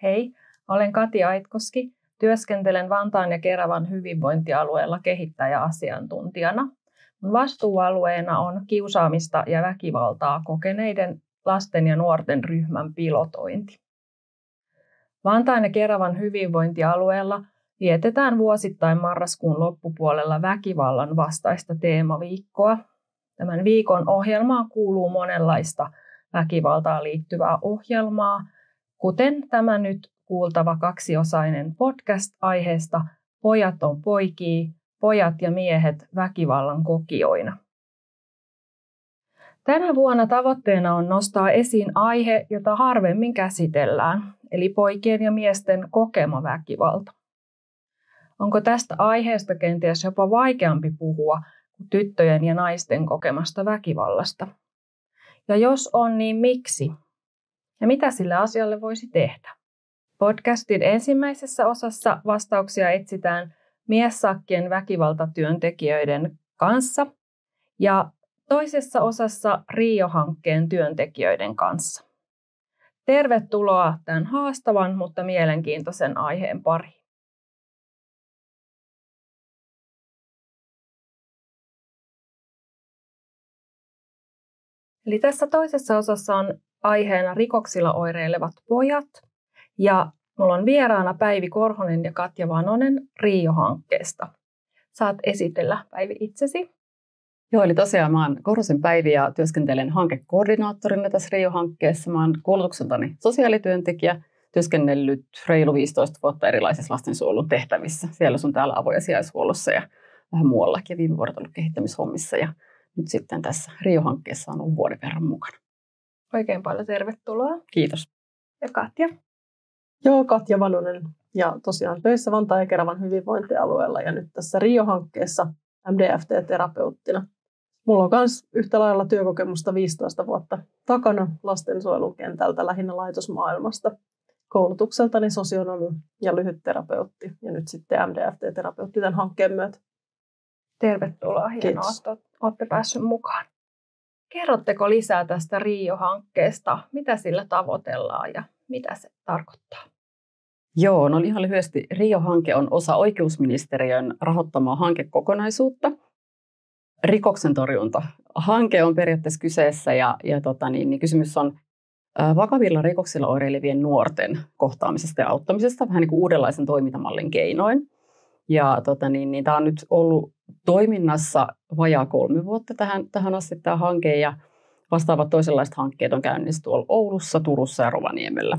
Hei, olen Kati Aitkoski. Työskentelen Vantaan ja Keravan hyvinvointialueella kehittäjäasiantuntijana. Mun vastuualueena on kiusaamista ja väkivaltaa kokeneiden lasten ja nuorten ryhmän pilotointi. Vantaan ja Keravan hyvinvointialueella vietetään vuosittain marraskuun loppupuolella väkivallan vastaista teemaviikkoa. Tämän viikon ohjelmaan kuuluu monenlaista väkivaltaan liittyvää ohjelmaa, kuten tämä nyt kuultava kaksiosainen podcast aiheesta Pojat on poikia, pojat ja miehet väkivallan kokijoina. Tänä vuonna tavoitteena on nostaa esiin aihe, jota harvemmin käsitellään, eli poikien ja miesten kokema väkivalta. Onko tästä aiheesta kenties jopa vaikeampi puhua kuin tyttöjen ja naisten kokemasta väkivallasta? Ja jos on, niin miksi? Ja mitä sille asialle voisi tehdä? Podcastin ensimmäisessä osassa vastauksia etsitään miessakkien väkivaltatyöntekijöiden kanssa ja toisessa osassa Rio-hankkeen työntekijöiden kanssa. Tervetuloa tämän haastavan, mutta mielenkiintoisen aiheen pariin. Eli tässä toisessa osassa on aiheena rikoksilla oireilevat pojat. Ja mulla on vieraana Päivi Korhonen ja Katja Vanonen Rio-hankkeesta. Saat esitellä, Päivi, itsesi. Joo, eli tosiaan mä oon Korhosen Päivi ja työskentelen hankekoordinaattorina tässä Rio-hankkeessa. Mä oon koulutukseltani sosiaalityöntekijä, työskennellyt reilu 15 vuotta erilaisissa lastensuojelun tehtävissä. Siellä sun täällä avo- ja sijaishuollossa ja vähän muuallakin. Viime vuodet ollut kehittämishommissa ja nyt sitten tässä Rio-hankkeessa on ollut vuoden verran mukana. Oikein paljon tervetuloa. Kiitos. Ja Katja? Joo, Katja Vanonen ja tosiaan töissä Vantaan ja Keravan hyvinvointialueella ja nyt tässä Rio-hankkeessa MDFT-terapeuttina. Mulla on myös yhtä lailla työkokemusta 15 vuotta takana lastensuojelun kentältä, lähinnä laitosmaailmasta. Koulutukseltani sosionomi ja lyhytterapeutti ja nyt sitten MDFT-terapeutti tämän hankkeen myötä. Tervetuloa, hienoa, että olette päässeet mukaan. Kerrotteko lisää tästä Rio-hankkeesta? Mitä sillä tavoitellaan ja mitä se tarkoittaa? Joo, no ihan lyhyesti. Rio-hanke on osa oikeusministeriön rahoittamaa hankekokonaisuutta. Rikoksen torjunta. Hanke on periaatteessa kyseessä ja kysymys on vakavilla rikoksilla oireilevien nuorten kohtaamisesta ja auttamisesta vähän niin kuin uudenlaisen toimintamallin keinoin. Ja tämä on nyt ollut toiminnassa vajaa 3 vuotta tähän asti tämä hanke ja vastaavat toisenlaiset hankkeet on käynnissä tuolla Oulussa, Turussa ja Rovaniemellä.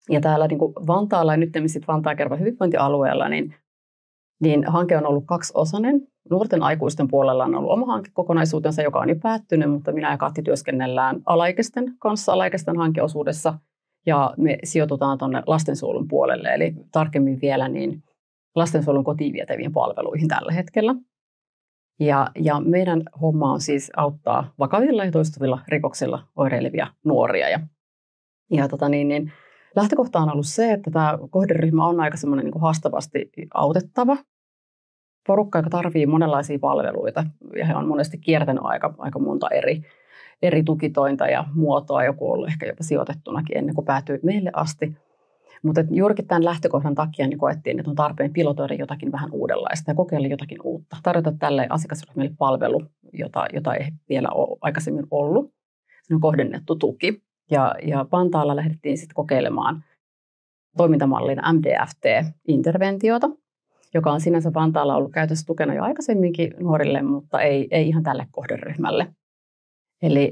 Ja täällä niin kuin Vantaalla ja nyt sitten Vantaan ja Keravan hyvinvointialueella, niin hanke on ollut 2-osainen. Nuorten aikuisten puolella on ollut oma hankekokonaisuutensa, joka on jo päättynyt, mutta minä ja Katti työskennellään alaikäisten kanssa alaikäisten hankeosuudessa ja me sijoitutaan tuonne lastensuojelun puolelle, eli tarkemmin vielä niin lastensuojelun kotiin vietäviin palveluihin tällä hetkellä. Ja meidän homma on siis auttaa vakavilla ja toistuvilla rikoksilla oireilevia nuoria. Lähtökohta on ollut se, että tämä kohderyhmä on aika semmoinen niin haastavasti autettava porukka, joka tarvitsee monenlaisia palveluita. Ja he on monesti kiertänyt aika monta eri tukitointa ja muotoa, joku on ollut ehkä jopa sijoitettunakin ennen kuin päätyy meille asti. Mutta juurikin tämän lähtökohdan takia niin koettiin, että on tarpeen pilotoida jotakin vähän uudenlaista ja kokeilla jotakin uutta. Tarjota tälle asiakasryhmälle palvelu, jota ei vielä ole aikaisemmin ollut. Se on kohdennettu tuki. Ja Vantaalla lähdettiin sitten kokeilemaan toimintamallin MDFT-interventiota, joka on sinänsä Vantaalla ollut käytössä tukena jo aikaisemminkin nuorille, mutta ei ihan tälle kohderyhmälle.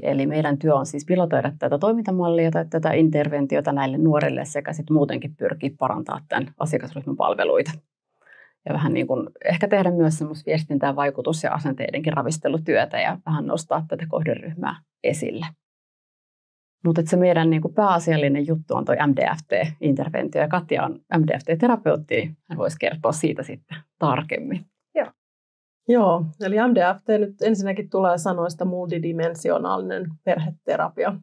Eli meidän työ on siis pilotoida tätä toimintamallia tai tätä interventiota näille nuorille sekä sitten muutenkin pyrkiä parantaa tämän asiakasryhmän palveluita. Ja vähän niin kuin ehkä tehdä myös semmoista viestintää, vaikutus- ja asenteidenkin ravistelutyötä ja vähän nostaa tätä kohderyhmää esille. Mutta se meidän niin kuin pääasiallinen juttu on tuo MDFT-interventio ja Katja on MDFT-terapeutti, niin hän voisi kertoa siitä sitten tarkemmin. Joo, eli MDFT nyt ensinnäkin tulee sanoista multidimensionaalinen perheterapia.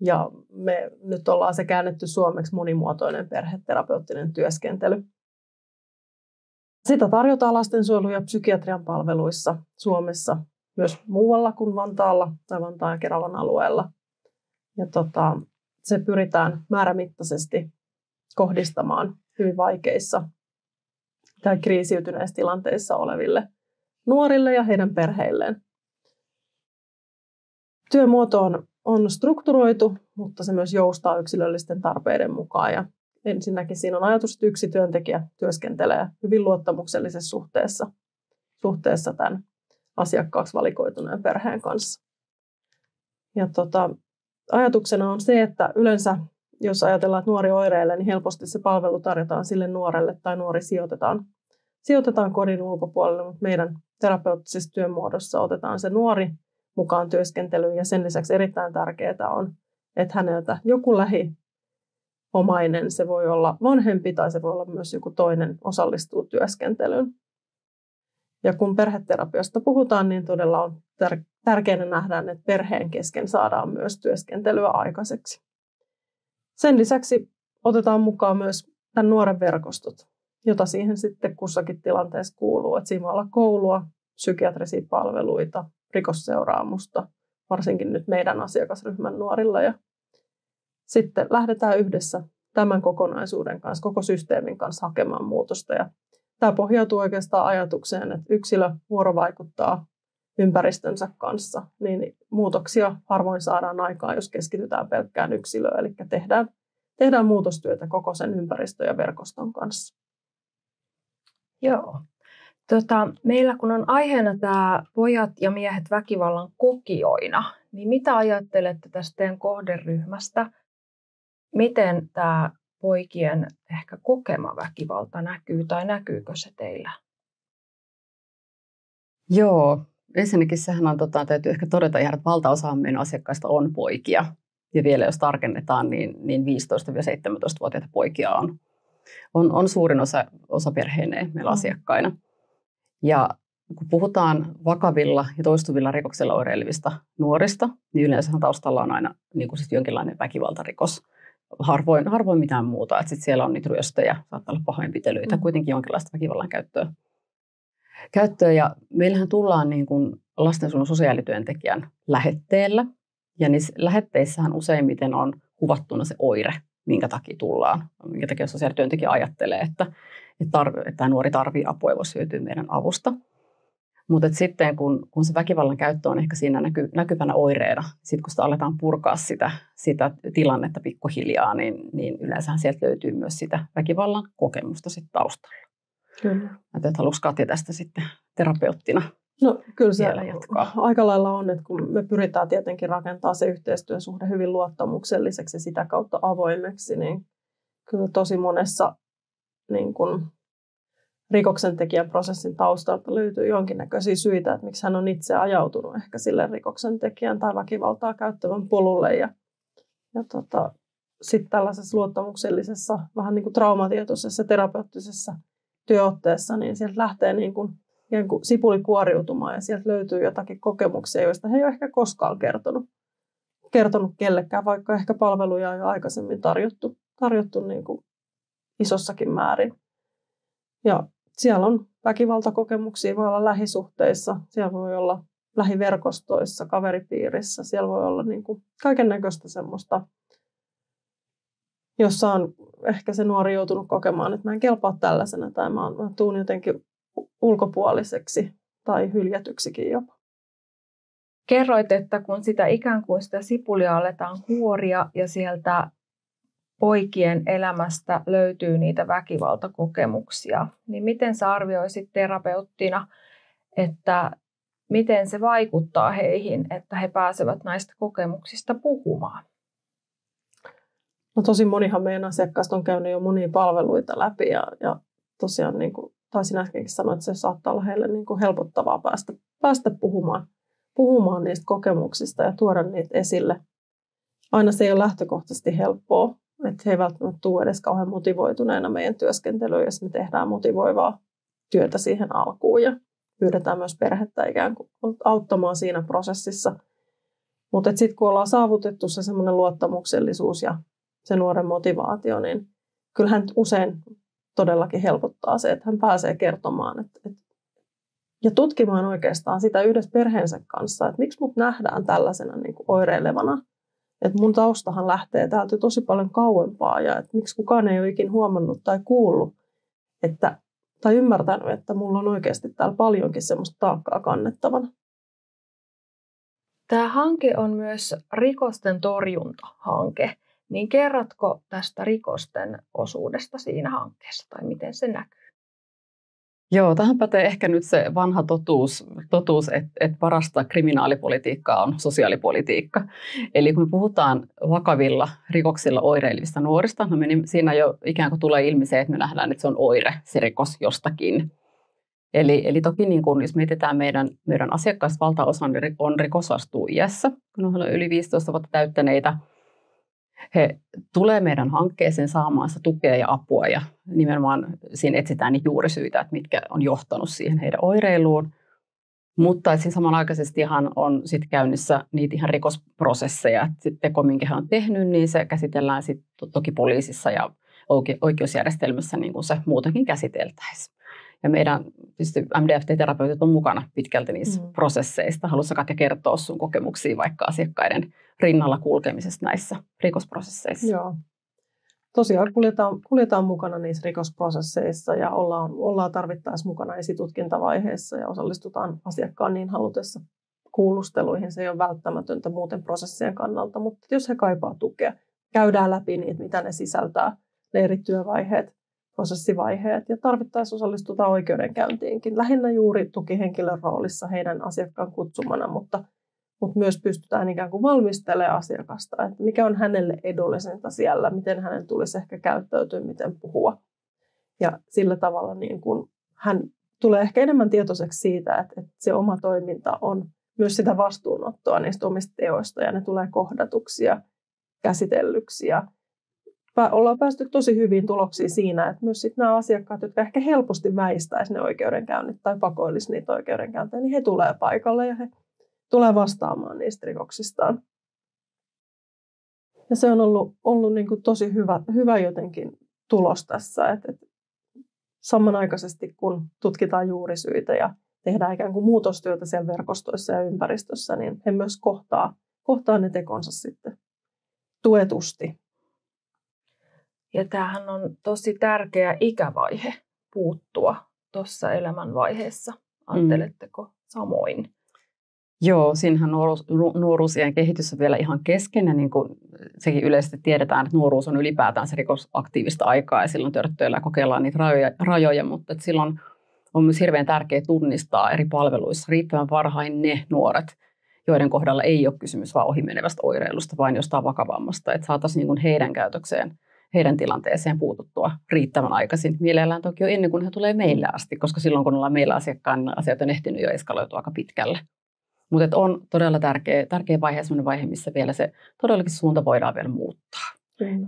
Ja me nyt ollaan se käännetty suomeksi monimuotoinen perheterapeuttinen työskentely. Sitä tarjotaan lastensuojelu- ja psykiatrian palveluissa Suomessa, myös muualla kuin Vantaalla tai Vantaan ja Keravan alueella. Ja se pyritään määrämittaisesti kohdistamaan hyvin vaikeissa tai kriisiytyneissä tilanteissa oleville nuorille ja heidän perheilleen. Työmuoto on strukturoitu, mutta se myös joustaa yksilöllisten tarpeiden mukaan. Ja ensinnäkin siinä on ajatus, että yksi työntekijä työskentelee hyvin luottamuksellisessa suhteessa tämän asiakkaaksi valikoituneen perheen kanssa. Ja ajatuksena on se, että yleensä jos ajatellaan, että nuori oireilee, niin helposti se palvelu tarjotaan sille nuorelle tai nuori sijoitetaan kodin ulkopuolelle, mutta meidän terapeuttisessa työmuodossa otetaan se nuori mukaan työskentelyyn ja sen lisäksi erittäin tärkeää on, että häneltä joku lähiomainen, se voi olla vanhempi tai se voi olla myös joku toinen, osallistuu työskentelyyn. Ja kun perheterapiasta puhutaan, niin todella on tärkeää nähdä, että perheen kesken saadaan myös työskentelyä aikaiseksi. Sen lisäksi otetaan mukaan myös tämän nuoren verkostot, jota siihen sitten kussakin tilanteessa kuuluu. Että siinä voi olla koulua, psykiatrisia palveluita, rikosseuraamusta, varsinkin nyt meidän asiakasryhmän nuorilla. Ja sitten lähdetään yhdessä tämän kokonaisuuden kanssa, koko systeemin kanssa hakemaan muutosta. Ja tämä pohjautuu oikeastaan ajatukseen, että yksilö vuorovaikuttaa ympäristönsä kanssa, niin muutoksia harvoin saadaan aikaan, jos keskitytään pelkkään yksilöön. Eli tehdään muutostyötä koko sen ympäristön ja verkoston kanssa. Joo. Meillä kun on aiheena tämä pojat ja miehet väkivallan kokijoina, niin mitä ajattelette tästä teidän kohderyhmästä? Miten tämä poikien ehkä kokema väkivalta näkyy tai näkyykö se teillä? Joo, ensinnäkin sehän on, täytyy ehkä todeta ihan, että valtaosa meidän asiakkaista on poikia. Ja vielä jos tarkennetaan, niin 15-17-vuotiaita poikia on suurin osa perheineen meillä asiakkaina. Ja kun puhutaan vakavilla ja toistuvilla rikoksilla oireilevista nuorista, niin yleensä taustalla on aina niin kuin siis jonkinlainen väkivaltarikos. Harvoin mitään muuta. Että sit siellä on niitä ryöstöjä, saattaa olla pahoinpitelyitä, kuitenkin jonkinlaista väkivallan käyttöä. Ja meillähän tullaan niin kuin lastensuojelun sosiaalityöntekijän lähetteellä. Ja niissä lähetteissähän useimmiten on kuvattuna se oire, minkä takia tullaan. Minkä takia sosiaalityöntekijä ajattelee, että tämä nuori tarvitsee apua ja voisi hyötyä meidän avusta. Mutta sitten kun se väkivallan käyttö on ehkä siinä näkyvänä oireena, sitten kun sitä aletaan purkaa sitä tilannetta pikkuhiljaa, niin yleensä sieltä löytyy myös sitä väkivallan kokemusta sitten taustalla. Kyllä. Haluatko Katja tästä sitten terapeuttina? No kyllä se aika lailla on, että kun me pyritään tietenkin rakentamaan se yhteistyösuhde hyvin luottamukselliseksi ja sitä kautta avoimeksi, niin kyllä tosi monessa niin kun rikoksentekijän prosessin taustalta löytyy jonkinnäköisiä syitä, että miksi hän on itse ajautunut ehkä sille rikoksentekijän tai väkivaltaa käyttävän polulle. Ja sitten tällaisessa luottamuksellisessa, vähän niin kuin traumatietoisessa terapeuttisessa työotteessa, niin sieltä lähtee niin kuin sipuli kuoriutumaan ja sieltä löytyy jotakin kokemuksia, joista he ei ole ehkä koskaan kertonut kellekään, vaikka ehkä palveluja on jo aikaisemmin tarjottu niin kuin isossakin määrin. Ja siellä on väkivaltakokemuksia, voi olla lähisuhteissa, siellä voi olla lähiverkostoissa, kaveripiirissä, siellä voi olla niin kuin kaikennäköistä semmoista, jossa on ehkä se nuori joutunut kokemaan, että mä en kelpaa tällaisena tai mä tuun jotenkin ulkopuoliseksi tai hyljätyksikin jopa. Kerroit, että kun sitä ikään kuin sitä sipulia aletaan kuoria ja sieltä poikien elämästä löytyy niitä väkivaltakokemuksia, niin miten sä arvioisit terapeuttina, että miten se vaikuttaa heihin, että he pääsevät näistä kokemuksista puhumaan? No tosi monihan meidän asiakkaista on käynyt jo monia palveluita läpi ja tosiaan niin kuin taisin äskenkin sanoa, että se saattaa olla heille niin kuin helpottavaa päästä puhumaan niistä kokemuksista ja tuoda niitä esille. Aina se ei ole lähtökohtaisesti helppoa, että he ei välttämättä tule edes kauhean motivoituneena meidän työskentelyyn, jos me tehdään motivoivaa työtä siihen alkuun ja pyydetään myös perhettä ikään kuin auttamaan siinä prosessissa. Mutta sitten kun ollaan saavutettu se semmoinen luottamuksellisuus ja se nuoren motivaatio, niin kyllähän usein todellakin helpottaa se, että hän pääsee kertomaan ja tutkimaan oikeastaan sitä yhdessä perheensä kanssa, että miksi mut nähdään tällaisena niin kuin oireilevana Et mun taustahan lähtee täältä tosi paljon kauempaa ja että miksi kukaan ei ole ikin huomannut tai kuullut, tai ymmärtänyt, että mulla on oikeasti täällä paljonkin semmoista taakkaa kannettavana. Tämä hanke on myös rikosten torjuntahanke. Niin kerrotko tästä rikosten osuudesta siinä hankkeessa tai miten se näkyy? Joo, tähän pätee ehkä nyt se vanha totuus että parasta kriminaalipolitiikkaa on sosiaalipolitiikka. Eli kun me puhutaan vakavilla rikoksilla oireilevista nuorista, no niin siinä jo ikään kuin tulee ilmi se, että me nähdään, että se on oire, se rikos jostakin. Eli toki niin kun, jos mietitään meidän asiakkaista, valtaosa on rikosvastuuiässä, kun on yli 15 vuotta täyttäneitä. He tulee meidän hankkeeseen saamaansa tukea ja apua ja nimenomaan siinä etsitään niitä juurisyitä, että mitkä on johtanut siihen heidän oireiluun. Mutta siinä samanaikaisesti on sit käynnissä niitä ihan rikosprosesseja. Sitten teko, minkä he on tehnyt, niin se käsitellään sit toki poliisissa ja oikeusjärjestelmässä niin kuin se muutenkin käsiteltäisiin. Ja meidän MDFT-terapeutit on mukana pitkälti niissä prosesseissa. Haluatko Katja kertoa sun kokemuksia vaikka asiakkaiden rinnalla kulkemisesta näissä rikosprosesseissa? Joo. Tosiaan kuljetaan mukana niissä rikosprosesseissa ja ollaan tarvittaessa mukana esitutkintavaiheessa ja osallistutaan asiakkaan niin halutessa kuulusteluihin. Se ei ole välttämätöntä muuten prosessien kannalta, mutta jos he kaipaa tukea, käydään läpi niitä, mitä ne sisältää, ne eri työvaiheet, prosessivaiheet ja tarvittaessa osallistutaan oikeudenkäyntiinkin. Lähinnä juuri tukihenkilön roolissa heidän asiakkaan kutsumana, mutta myös pystytään ikään kuin valmistelemaan asiakasta, että mikä on hänelle edullisinta siellä, miten hänen tulisi ehkä käyttäytyä, miten puhua. Ja sillä tavalla niin kuin hän tulee ehkä enemmän tietoiseksi siitä, että se oma toiminta on myös sitä vastuunottoa niistä omista teoista ja ne tulee kohdatuksi ja käsitellyksi. Ja ollaan päästy tosi hyviin tuloksiin siinä, että myös sit nämä asiakkaat, jotka ehkä helposti väistäisi ne oikeudenkäynnit tai pakoilisi niitä oikeudenkäyntejä, niin he tulee paikalle ja he tulee vastaamaan niistä rikoksistaan. Ja se on ollut niin kuin tosi hyvä jotenkin tulos tässä, että samanaikaisesti kun tutkitaan juurisyitä ja tehdään ikään kuin muutostyötä siellä verkostoissa ja ympäristössä, niin he myös kohtaa ne tekonsa sitten tuetusti. Ja tämähän on tosi tärkeä ikävaihe puuttua tuossa elämänvaiheessa. Ajatteletteko samoin? Joo, siinähän nuoruusiän kehitys on vielä ihan kesken ja niin kuin sekin yleisesti tiedetään, että nuoruus on ylipäätään se rikosaktiivista aikaa ja silloin törttöillä kokeillaan niitä rajoja, mutta että silloin on myös hirveän tärkeää tunnistaa eri palveluissa riittävän varhain ne nuoret, joiden kohdalla ei ole kysymys vaan ohimenevästä oireilusta, vaan jostain vakavammasta, että saataisiin niin kuin heidän käytökseen, heidän tilanteeseen puututtua riittävän aikaisin. Mielellään toki jo ennen kuin he tulee meille asti, koska silloin kun ollaan meillä asiakkaan, asiat on ehtinyt jo eskaloitua aika pitkälle. Mutta on todella tärkeä vaihe, sellainen vaihe, missä vielä se todellakin suunta voidaan vielä muuttaa.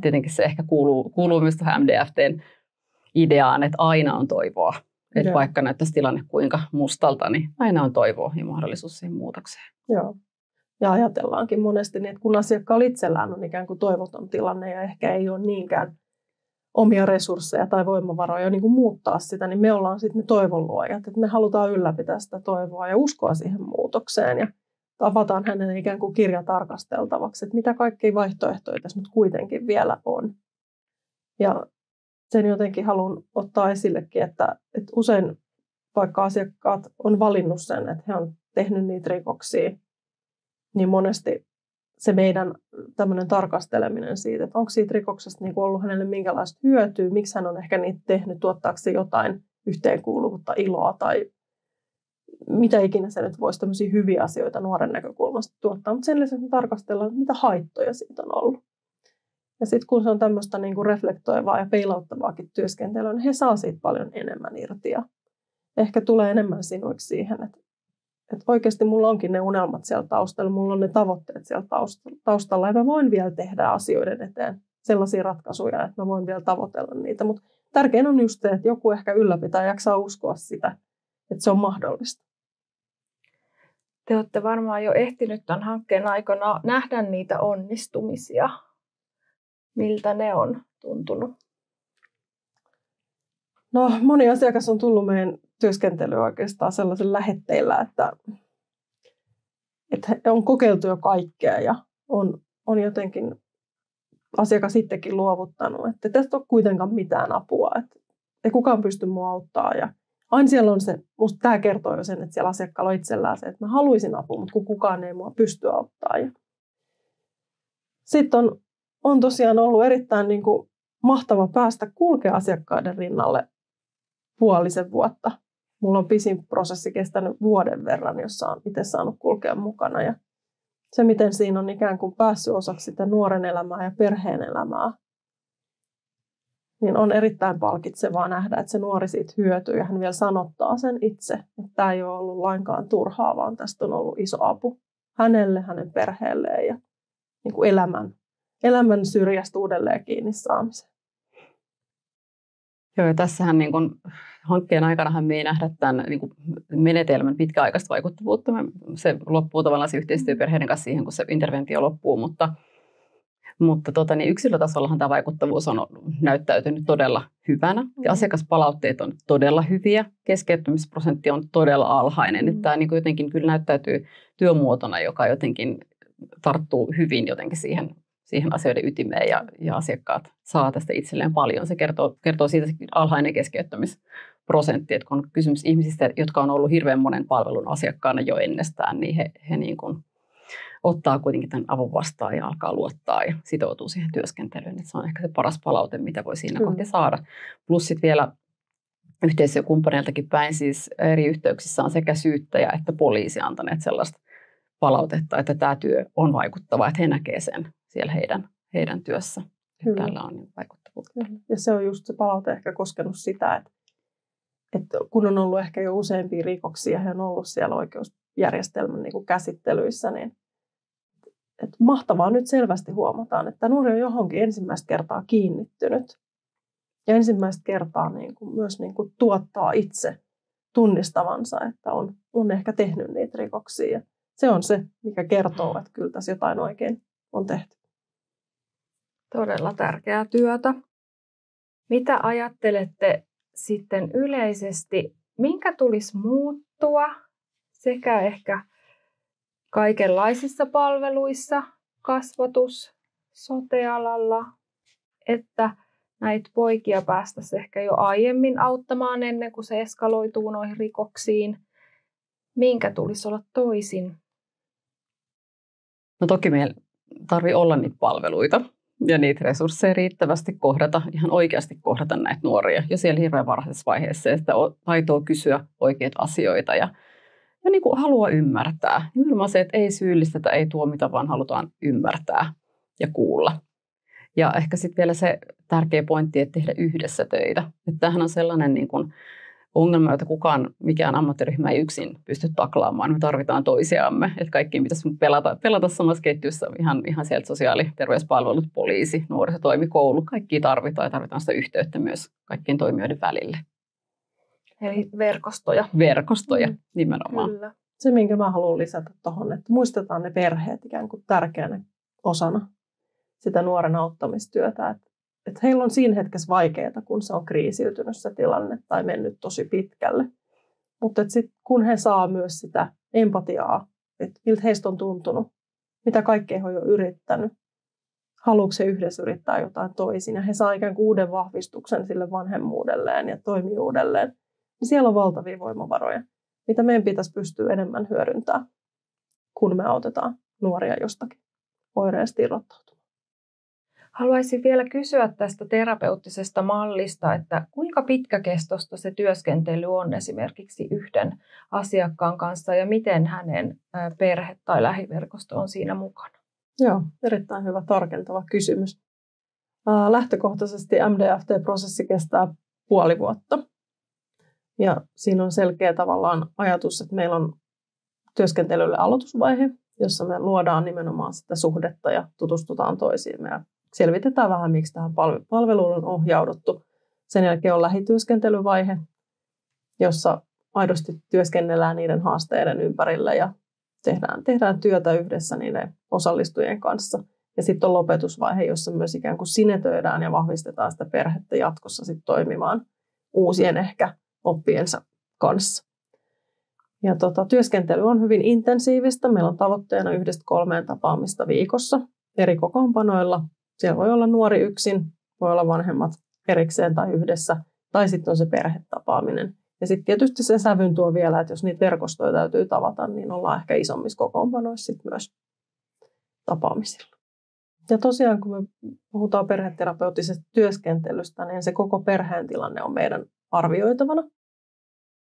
Tietenkin se ehkä kuuluu myös tähän MDFT:n ideaan, että aina on toivoa. Että vaikka näyttäisi tilanne kuinka mustalta, niin aina on toivoa ja mahdollisuus siihen muutokseen. Joo. Ja ajatellaankin monesti niin, että kun asiakkaalla itsellään on ikään kuin toivoton tilanne ja ehkä ei ole niinkään omia resursseja tai voimavaroja niin kuin muuttaa sitä, niin me ollaan sitten ne toivon luojat. Että me halutaan ylläpitää sitä toivoa ja uskoa siihen muutokseen ja avataan hänen ikään kuin kirja tarkasteltavaksi, että mitä kaikkia vaihtoehtoja tässä nyt kuitenkin vielä on. Ja sen jotenkin haluan ottaa esillekin, että usein vaikka asiakkaat on valinnut sen, että he on tehnyt niitä rikoksia, niin monesti se meidän tämmöinen tarkasteleminen siitä, että onko siitä rikoksesta niin kuin ollut hänelle minkälaista hyötyä, miksi hän on ehkä niitä tehnyt, tuottaako se jotain yhteenkuuluvuutta, iloa tai mitä ikinä se nyt voisi tämmöisiä hyviä asioita nuoren näkökulmasta tuottaa. Mutta sen lisäksi me tarkastellaan, että mitä haittoja siitä on ollut. Ja sitten kun se on tämmöistä niin kuin reflektoivaa ja peilauttavaakin työskentelyä, niin he saa siitä paljon enemmän irti ja ehkä tulee enemmän sinuiksi siihen, että oikeasti mulla onkin ne unelmat siellä taustalla, mulla on ne tavoitteet siellä taustalla ja mä voin vielä tehdä asioiden eteen sellaisia ratkaisuja, että mä voin vielä tavoitella niitä. Mutta tärkein on just se, että joku ehkä ylläpitää ja jaksaa uskoa sitä, että se on mahdollista. Te olette varmaan jo ehtinyt tämän hankkeen aikana nähdä niitä onnistumisia. Miltä ne on tuntunut? No, moni asiakas on tullut meidän työskentelyyn oikeastaan sellaisen lähetteillä, että on kokeiltu jo kaikkea ja on on jotenkin asiakas itsekin luovuttanut, että tästä on kuitenkaan mitään apua, että ei kukaan pysty mua auttaa. Ja aina siellä on se, musta tämä kertoo jo sen, että siellä asiakkaalla on itsellään se, että mä haluaisin apua, mutta kun kukaan ei mua pysty auttamaan. Sitten on tosiaan ollut erittäin niin kuin mahtava päästä kulkea asiakkaiden rinnalle puolisen vuotta. Mulla on pisin prosessi kestänyt vuoden verran, jossa olen itse saanut kulkea mukana. Ja se, miten siinä on ikään kuin päässyt osaksi sitä nuoren elämää ja perheen elämää, niin on erittäin palkitsevaa nähdä, että se nuori siitä hyötyy ja hän vielä sanottaa sen itse, että tämä ei ole ollut lainkaan turhaa, vaan tästä on ollut iso apu hänelle, hänen perheelleen ja niin kuin elämän syrjästä uudelleen kiinni saamiseen. Joo, ja tässähän niin kuin hankkeen aikanahan me ei nähdä tämän niin kuin menetelmän pitkäaikaista vaikuttavuutta. Se loppuu tavallaan se yhteistyö perheiden kanssa siihen, kun se interventio loppuu, mutta niin yksilötasollahan tämä vaikuttavuus on näyttäytynyt todella hyvänä. Ja asiakaspalautteet on todella hyviä. Keskeyttämisprosentti on todella alhainen. Että tämä niin kuin jotenkin kyllä näyttäytyy työmuotona, joka jotenkin tarttuu hyvin jotenkin siihen asioiden ytimeen ja asiakkaat saa tästä itselleen paljon. Se kertoo siitä alhainen keskeyttämisprosentti, että kun on kysymys ihmisistä, jotka on ollut hirveän monen palvelun asiakkaana jo ennestään, niin he niin kuin ottaa kuitenkin tämän avun vastaan ja alkaa luottaa ja sitoutuu siihen työskentelyyn. Että se on ehkä se paras palaute, mitä voi siinä kohti saada. Plus sitten vielä yhteistyökumppaneiltakin päin, siis eri yhteyksissä on sekä syyttäjä että poliisi antaneet sellaista palautetta, että tämä työ on vaikuttavaa, että he näkevät sen siellä heidän työssä. Tällä on vaikuttavuutta. Ja se on just se palaute ehkä koskenut sitä, että kun on ollut ehkä jo useampia rikoksia, he on ollut siellä oikeusjärjestelmän niin kuin käsittelyissä, niin että mahtavaa nyt selvästi huomataan, että nuori on johonkin ensimmäistä kertaa kiinnittynyt. Ja ensimmäistä kertaa niin kuin myös niin kuin tuottaa itse tunnistavansa, että on ehkä tehnyt niitä rikoksia. Ja se on se, mikä kertoo, että kyllä tässä jotain oikein on tehty. Todella tärkeää työtä. Mitä ajattelette sitten yleisesti, minkä tulisi muuttua sekä ehkä kaikenlaisissa palveluissa, kasvatus, sote-alalla, että näitä poikia päästäisiin ehkä jo aiemmin auttamaan ennen kuin se eskaloituu noihin rikoksiin? Minkä tulisi olla toisin? No toki meillä tarvitsee olla niitä palveluita ja niitä resursseja riittävästi ihan oikeasti kohdata näitä nuoria jo siellä hirveän varhaisessa vaiheessa. Ja sitä taitoa kysyä oikeita asioita ja niin kuin haluaa ymmärtää. Nimenomaan se, että ei syyllistetä, ei tuomita, vaan halutaan ymmärtää ja kuulla. Ja ehkä sitten vielä se tärkeä pointti, että tehdä yhdessä töitä. Että tämähän on sellainen niin kuin ongelma, jota mikään ammattiryhmä ei yksin pysty taklaamaan. Me tarvitaan toisiamme. Että kaikkiin pitäisi pelata samassa ketjussa ihan sieltä sosiaali- ja terveyspalvelut, poliisi, nuorisotoimi, koulu. Kaikkia tarvitaan ja tarvitaan sitä yhteyttä myös kaikkien toimijoiden välille. Eli verkostoja. Verkostoja, nimenomaan. Kyllä. Se, minkä mä haluan lisätä tuohon, että muistetaan ne perheet ikään kuin tärkeänä osana sitä nuoren auttamistyötä. Että heillä on siinä hetkessä vaikeaa, kun se on kriisiytynyt se tilanne tai mennyt tosi pitkälle. Mutta sitten kun he saa myös sitä empatiaa, että miltä heistä on tuntunut, mitä kaikkea he on jo yrittänyt, haluatko he yhdessä yrittää jotain toisin, ja he saa ikään kuin uuden vahvistuksen sille vanhemmuudelleen ja toimijuudelleen, niin siellä on valtavia voimavaroja, mitä meidän pitäisi pystyä enemmän hyödyntämään, kun me autetaan nuoria jostakin oireesta irrottautumaan. Haluaisin vielä kysyä tästä terapeuttisesta mallista, että kuinka pitkäkestoista se työskentely on esimerkiksi yhden asiakkaan kanssa ja miten hänen perhe- tai lähiverkosto on siinä mukana? Joo, erittäin hyvä tarkentava kysymys. Lähtökohtaisesti MDFT-prosessi kestää 5,5 vuotta. Ja siinä on selkeä tavallaan ajatus, että meillä on työskentelylle aloitusvaihe, jossa me luodaan nimenomaan sitä suhdetta ja tutustutaan toisiimme ja selvitetään vähän, miksi tähän palveluun on ohjauduttu. Sen jälkeen on lähityöskentelyvaihe, jossa aidosti työskennellään niiden haasteiden ympärillä ja tehdään työtä yhdessä niiden osallistujien kanssa. Ja sitten on lopetusvaihe, jossa myös ikään kuin sinetöidään ja vahvistetaan sitä perhettä jatkossa sit toimimaan uusien ehkä oppiensa kanssa. Ja työskentely on hyvin intensiivistä. Meillä on tavoitteena 1-3 tapaamista viikossa. eri kokoonpanoilla. Siellä voi olla nuori yksin, voi olla vanhemmat erikseen tai yhdessä, tai sitten on se perhetapaaminen. Ja sitten tietysti sen sävyn tuo vielä, että jos niitä verkostoja täytyy tavata, niin ollaan ehkä isommissa kokoonpanoissa sitten myös tapaamisilla. Ja tosiaan, kun me puhutaan perheterapeuttisesta työskentelystä, niin se koko perheen tilanne on meidän arvioitavana.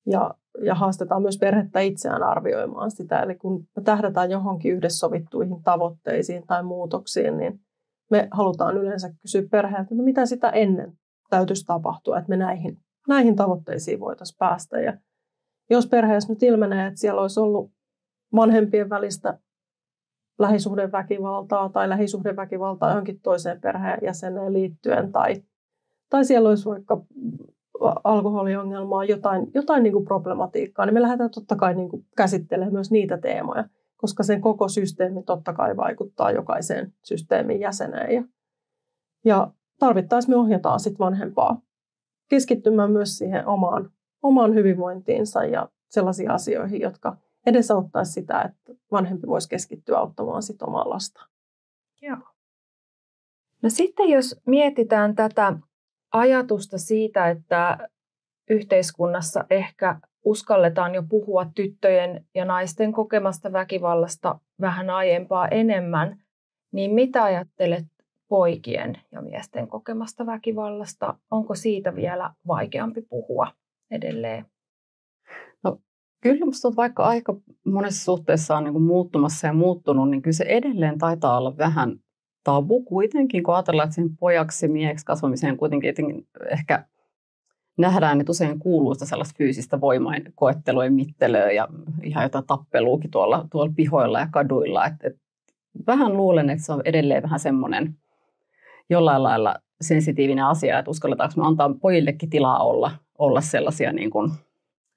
Ja haastetaan myös perhettä itseään arvioimaan sitä. Eli kun me tähdätään johonkin yhdessä sovittuihin tavoitteisiin tai muutoksiin, niin me halutaan yleensä kysyä perheeltä, että mitä sitä ennen täytyisi tapahtua, että me näihin tavoitteisiin voitaisiin päästä. Ja jos perheessä nyt ilmenee, että siellä olisi ollut vanhempien välistä lähisuhdeväkivaltaa tai lähisuhdeväkivaltaa johonkin toiseen perheenjäseneen liittyen tai siellä olisi vaikka alkoholiongelmaa, jotain niin kuin problematiikkaa, niin me lähdetään totta kai niin kuin käsittelemään myös niitä teemoja, koska sen koko systeemi totta kai vaikuttaa jokaiseen systeemin jäseneen. Ja tarvittaessa me ohjataan sit vanhempaa keskittymään myös siihen omaan hyvinvointiinsa ja sellaisiin asioihin, jotka edesauttaisi sitä, että vanhempi voisi keskittyä auttamaan sit omaa lasta. Joo. No sitten jos mietitään tätä ajatusta siitä, että yhteiskunnassa ehkä uskalletaan jo puhua tyttöjen ja naisten kokemasta väkivallasta vähän aiempaa enemmän, niin mitä ajattelet poikien ja miesten kokemasta väkivallasta? Onko siitä vielä vaikeampi puhua edelleen? No, kyllä minusta vaikka aika monessa suhteessa on niin kuin muuttumassa ja muuttunut, niin kyllä se edelleen taitaa olla vähän tabu kuitenkin, kun ajatellaan, että sen pojaksi ja mieheksi kasvamiseen kuitenkin ehkä nähdään, että usein kuuluu sitä sellaista fyysistä voimain koettelua ja mittelöä ja ihan jotain tappeluukin tuolla pihoilla ja kaduilla. Et vähän luulen, että se on edelleen vähän semmoinen jollain lailla sensitiivinen asia, että uskalletaanko me antaa pojillekin tilaa olla sellaisia, niin kuin,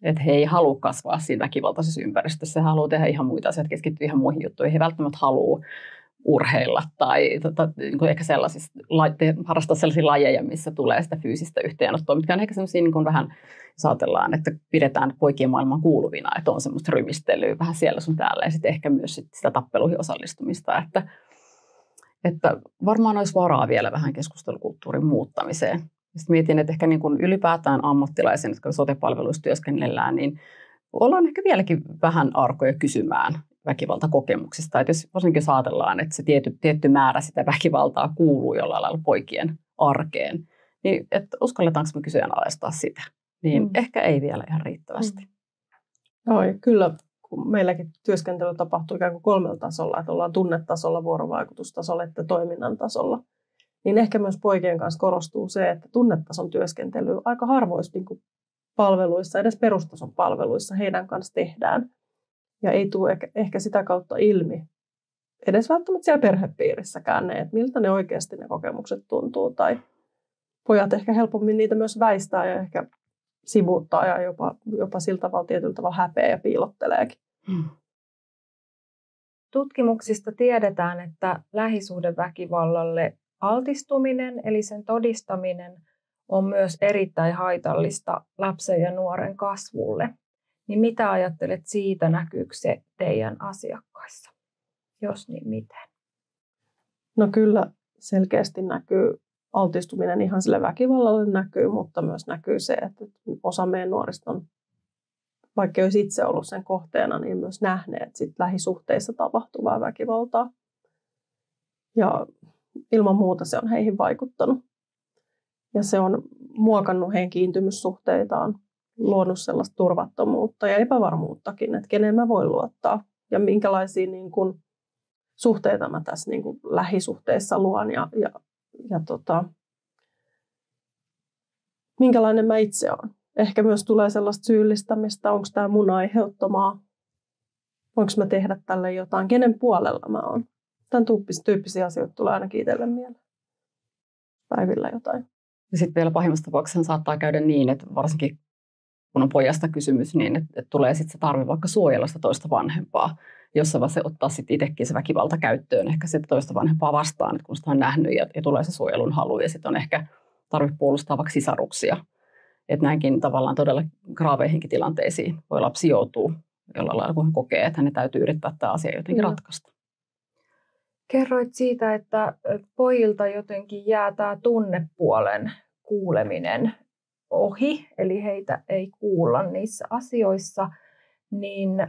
että he ei halua kasvaa siinä väkivaltaisessa ympäristössä. He haluaa tehdä ihan muita asioita, keskittyä ihan muihin juttuihin. He välttämättä haluaa urheilla tai ehkä harrastaa sellaisia lajeja, missä tulee sitä fyysistä yhteenottoa, mitkä on ehkä sellaisia niin vähän, jos ajatellaan, että pidetään poikien maailman kuuluvina, että on semmoista rymistelyä vähän siellä sun täällä ja sitten ehkä myös sitä tappeluihin osallistumista, että varmaan olisi varaa vielä vähän keskustelukulttuurin muuttamiseen. Sitten mietin, että ehkä niin kuin ylipäätään ammattilaisen, jotka sote-palveluissa työskennellään, niin ollaan ehkä vieläkin vähän arkoja kysymään väkivaltakokemuksista. Että jos varsinkin jos ajatellaan, että se tietty määrä sitä väkivaltaa kuuluu jollain lailla poikien arkeen, niin että uskalletaanko me kyseenalaistaa sitä? Niin ehkä ei vielä ihan riittävästi. Joo, kyllä kun meilläkin työskentely tapahtuu ikään kuin 3 tasolla, että ollaan tunnetasolla, vuorovaikutustasolla että toiminnan tasolla, niin ehkä myös poikien kanssa korostuu se, että tunnetason työskentely aika harvoissa niin kuin palveluissa, edes perustason palveluissa heidän kanssa tehdään. Ja ei tule ehkä sitä kautta ilmi, edes välttämättä siellä perhepiirissäkään, että miltä ne oikeasti ne kokemukset tuntuu. Tai pojat ehkä helpommin niitä myös väistää ja ehkä sivuuttaa ja jopa sillä tavalla tietyllä tavalla häpeä ja piilotteleekin. Tutkimuksista tiedetään, että lähisuhdeväkivallalle altistuminen, eli sen todistaminen, on myös erittäin haitallista lapsen ja nuoren kasvulle. Niin mitä ajattelet siitä, näkyykö se teidän asiakkaissa? Jos niin, miten? No kyllä selkeästi näkyy altistuminen ihan sille väkivallalle näkyy, mutta myös näkyy se, että osa meidän nuorista on, vaikka olisi itse ollut sen kohteena, niin myös nähneet sit lähisuhteissa tapahtuvaa väkivaltaa. Ja ilman muuta se on heihin vaikuttanut. Ja se on muokannut heidän kiintymyssuhteitaan, luonut sellaista turvattomuutta ja epävarmuuttakin, että keneen mä voin luottaa ja minkälaisia niin kuin, suhteita mä tässä niin kuin, lähisuhteissa luon ja minkälainen mä itse olen. Ehkä myös tulee sellaista syyllistämistä, onko tämä mun aiheuttamaa, voinko mä tehdä tälle jotain, kenen puolella mä oon. Tämän tyyppisiä asioita tulee ainakin itselle mieleen. Päivillä jotain. Ja sitten vielä pahimmassa tapauksessa saattaa käydä niin, että varsinkin kun on pojasta kysymys, niin että tulee sitten se tarve vaikka suojella sitä toista vanhempaa, jossa vaan se ottaa sitten itsekin se väkivalta käyttöön, ehkä sitä toista vanhempaa vastaan, että kun sitä on nähnyt ja tulee se suojelun halu ja sitten on ehkä tarve puolustaa vaikka sisaruksia. Että näinkin tavallaan todella graaveihinkin tilanteisiin voi lapsi joutua jollain lailla, kun hän kokee, että hänen täytyy yrittää tämä asia jotenkin ratkaista. Kerroit siitä, että pojilta jotenkin jää tämä tunnepuolen kuuleminen ohi, eli heitä ei kuulla niissä asioissa, niin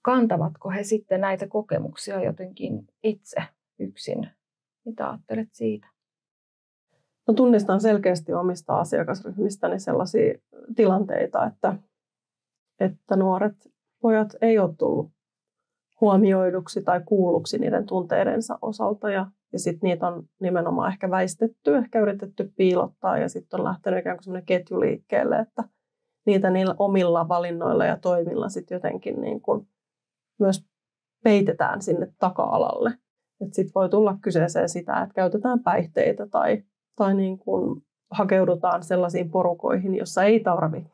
kantavatko he sitten näitä kokemuksia jotenkin itse yksin? Mitä ajattelet siitä? No, tunnistan selkeästi omista asiakasryhmistäni sellaisia tilanteita, että nuoret pojat ei ole tullut huomioiduksi tai kuulluksi niiden tunteidensa osalta. Ja sitten niitä on nimenomaan ehkä väistetty, ehkä yritetty piilottaa ja sitten on lähtenyt ikään kuin semmoinen ketju liikkeelle, että niitä niillä omilla valinnoilla ja toimilla sitten jotenkin niin kuin myös peitetään sinne taka-alalle. Sitten voi tulla kyseeseen sitä, että käytetään päihteitä tai niin kuin hakeudutaan sellaisiin porukoihin, jossa ei tarvitse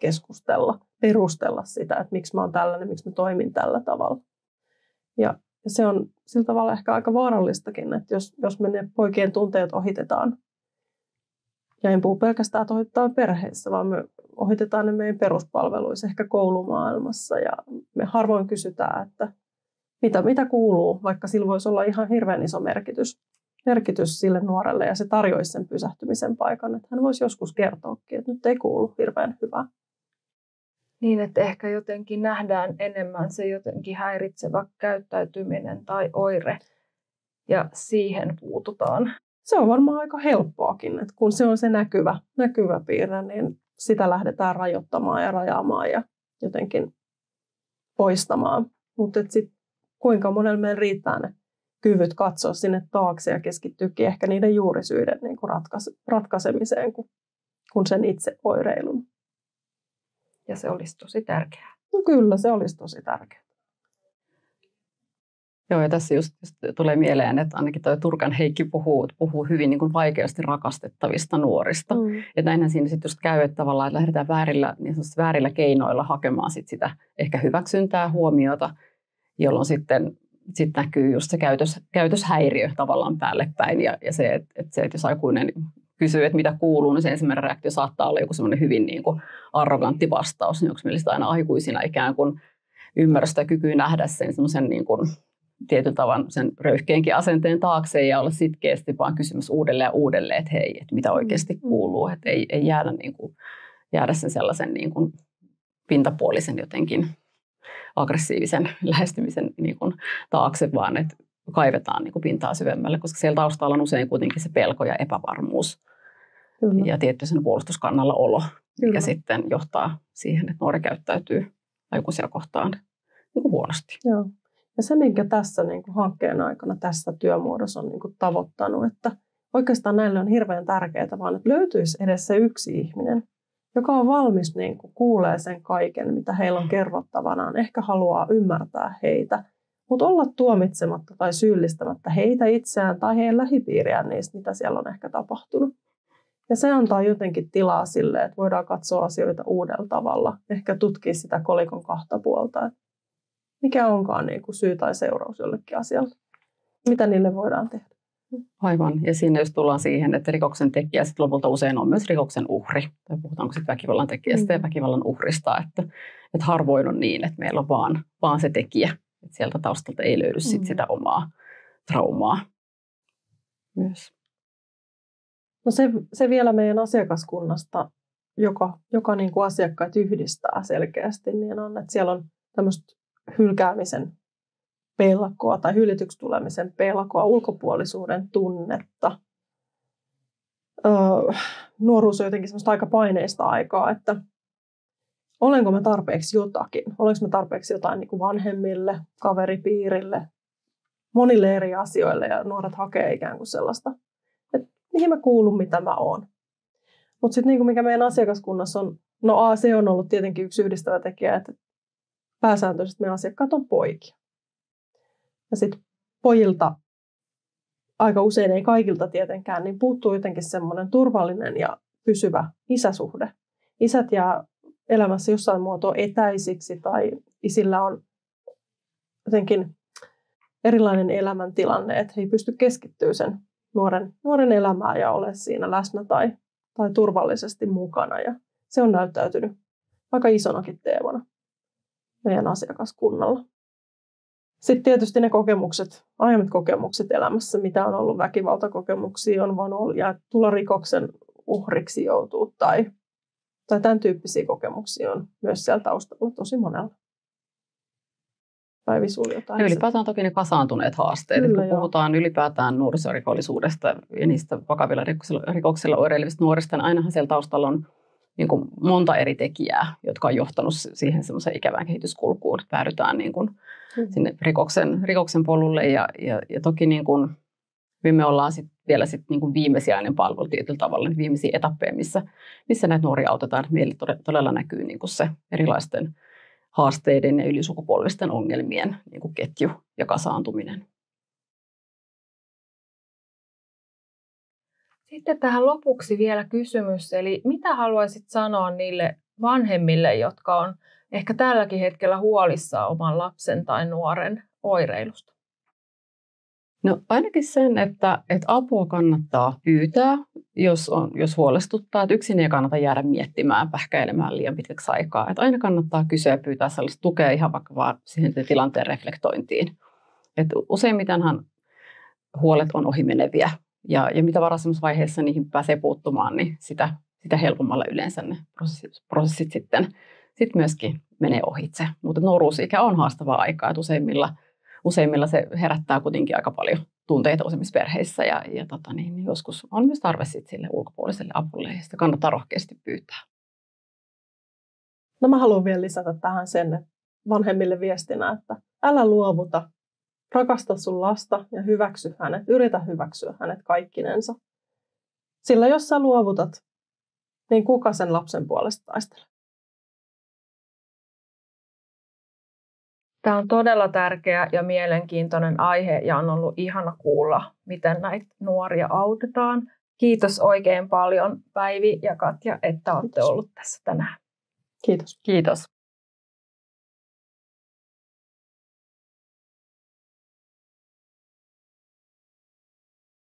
perustella sitä, että miksi mä oon tällainen, miksi mä toimin tällä tavalla. Ja se on sillä tavalla ehkä aika vaarallistakin, että jos me ne poikien tunteet ohitetaan, ja en puhu pelkästään, että ohitetaan perheessä, vaan me ohitetaan ne meidän peruspalveluissa, ehkä koulumaailmassa, ja me harvoin kysytään, että mitä kuuluu, vaikka sillä voisi olla ihan hirveän iso merkitys sille nuorelle, ja se tarjoaisi sen pysähtymisen paikan, että hän voisi joskus kertoakin, että nyt ei kuulu hirveän hyvää. Niin, että ehkä jotenkin nähdään enemmän se jotenkin häiritsevä käyttäytyminen tai oire, ja siihen puututaan. Se on varmaan aika helppoakin, että kun se on se näkyvä piirre, niin sitä lähdetään rajoittamaan ja rajaamaan ja jotenkin poistamaan. Mutta sitten kuinka monella meillä riittää ne kyvyt katsoa sinne taakse ja keskittyykin ehkä niiden juurisyiden niin kuin ratkaisemiseen kuin sen itse oireilun. Ja se olisi tosi tärkeää. No kyllä, se olisi tosi tärkeää. Joo, ja tässä just tulee mieleen, että ainakin tuo Turkan Heikki puhuu hyvin niin kuin vaikeasti rakastettavista nuorista. Ja näinhän siinä sitten just käy, että tavallaan että lähdetään väärillä keinoilla hakemaan sitä ehkä hyväksyntää, huomiota, jolloin sitten näkyy just se käytöshäiriö tavallaan päälle päin. Ja se, että jos aikuinen kysyy, että mitä kuuluu, niin se ensimmäinen reaktio saattaa olla joku semmoinen hyvin niin kuin arrogantti vastaus. Niin onko meillä aina aikuisina ikään kuin ymmärrystä ja kykyä nähdä sen semmoisen niin kuin tietyn tavan sen röyhkeenkin asenteen taakse ja olla sitkeästi vaan kysymys uudelleen, että hei, että mitä oikeasti kuuluu. Että ei jäädä sen sellaisen niin kuin pintapuolisen jotenkin aggressiivisen lähestymisen niin kuin taakse, vaan että kaivetaan niin kuin pintaa syvemmälle, koska siellä taustalla on usein kuitenkin se pelko ja epävarmuus. Kyllä. Ja tietty sen puolustuskannalla olo, mikä sitten johtaa siihen, että nuori käyttäytyy aikuisia kohtaan niin kuin huonosti. Joo. Ja se, minkä tässä niin kuin hankkeen aikana tässä työmuodossa on niin kuin tavoittanut, että oikeastaan näille on hirveän tärkeää, vaan että löytyisi edes se yksi ihminen, joka on valmis niin kuin kuulee sen kaiken, mitä heillä on kerrottavanaan, ehkä haluaa ymmärtää heitä, mutta olla tuomitsematta tai syyllistämättä heitä itseään tai heidän lähipiiriään niistä, mitä siellä on ehkä tapahtunut. Ja se antaa jotenkin tilaa sille, että voidaan katsoa asioita uudella tavalla, ehkä tutkia sitä kolikon kahta puolta, että mikä onkaan niin kuin syy tai seuraus jollekin asialle, mitä niille voidaan tehdä. Aivan. Ja siinä just tullaan siihen, että rikoksen tekijä sit lopulta usein on myös rikoksen uhri. Tai puhutaanko sitten väkivallan tekijästä ja väkivallan uhrista. Että harvoin on niin, että meillä on vaan se tekijä. Että sieltä taustalta ei löydy sitä omaa traumaa myös. No se vielä meidän asiakaskunnasta, joka niin kuin asiakkaat yhdistää selkeästi, niin on, että siellä on tämmöistä hylkäämisen pelkoa tai hyljetyksi tulemisen pelkoa, ulkopuolisuuden tunnetta. Nuoruus on jotenkin semmoista aika paineista aikaa, että olenko mä tarpeeksi jotakin? Olenko mä tarpeeksi jotain niin kuin vanhemmille, kaveripiirille, monille eri asioille ja nuoret hakee ikään kuin sellaista, että mihin mä kuulun, mitä mä oon. Mutta sitten niin kuin mikä meidän asiakaskunnassa on, no se on ollut tietenkin yksi yhdistävä tekijä, että pääsääntöisesti meidän asiakkaat on poikia. Ja sitten pojilta, aika usein ei kaikilta tietenkään, niin puuttuu jotenkin semmoinen turvallinen ja pysyvä isäsuhde. Isät jää elämässä jossain muotoa etäisiksi tai isillä on jotenkin erilainen elämäntilanne, että he ei pysty keskittyä sen nuoren elämään ja ole siinä läsnä tai turvallisesti mukana. Ja se on näyttäytynyt aika isonakin teemana meidän asiakaskunnalla. Sitten tietysti ne kokemukset, aiemmat kokemukset elämässä, mitä on ollut väkivaltakokemuksia, on voinut tulla rikoksen uhriksi joutua tai tämän tyyppisiä kokemuksia on myös siellä taustalla tosi monella. Päivi, sulla jotain. Ylipäätään toki ne kasaantuneet haasteet. Kyllä, kun puhutaan ylipäätään nuorisorikollisuudesta ja niistä vakavilla rikoksilla oireilevista nuorista, niin ainahan siellä taustalla on niin kuin monta eri tekijää, jotka on johtanut siihen semmoiseen ikävään kehityskulkuun, että päädytään niin kuin sinne rikoksen polulle. Ja toki niin kuin, me ollaan vielä niin kuin viimesijainen palvelu tietyllä tavalla, viimeisiä etappeja, missä näitä nuoria autetaan. Meille todella näkyy niin kuin se erilaisten haasteiden ja ylisukupolvisten ongelmien niin kuin ketju ja kasaantuminen. Sitten tähän lopuksi vielä kysymys, eli mitä haluaisit sanoa niille vanhemmille, jotka on ehkä tälläkin hetkellä huolissaan oman lapsen tai nuoren oireilusta? No ainakin sen, että apua kannattaa pyytää, jos huolestuttaa. Että yksin ei kannata jäädä miettimään, pähkäilemään liian pitkäksi aikaa. Että aina kannattaa kysyä ja pyytää sellaista tukea ihan vaikka vaan siihen tilanteen reflektointiin. Että useimmitenhan huolet on ohimeneviä. Ja mitä varhaisemmassa vaiheessa niihin pääsee puuttumaan, niin sitä helpommalla yleensä ne prosessit sitten myöskin menee ohitse. Mutta nuoruusikä on haastavaa aikaa, että useimmilla se herättää kuitenkin aika paljon tunteita useimmissa perheissä ja niin joskus on myös tarve sille ulkopuoliselle apulle ja sitä kannattaa rohkeasti pyytää. No mä haluan vielä lisätä tähän sen, että vanhemmille viestinä, että älä luovuta, rakasta sun lasta ja hyväksy hänet, yritä hyväksyä hänet kaikkinensa. Sillä jos sä luovutat, niin kuka sen lapsen puolesta taistelee? Tämä on todella tärkeä ja mielenkiintoinen aihe ja on ollut ihana kuulla, miten näitä nuoria autetaan. Kiitos oikein paljon Päivi ja Katja, että olette ollut tässä tänään. Kiitos. Kiitos.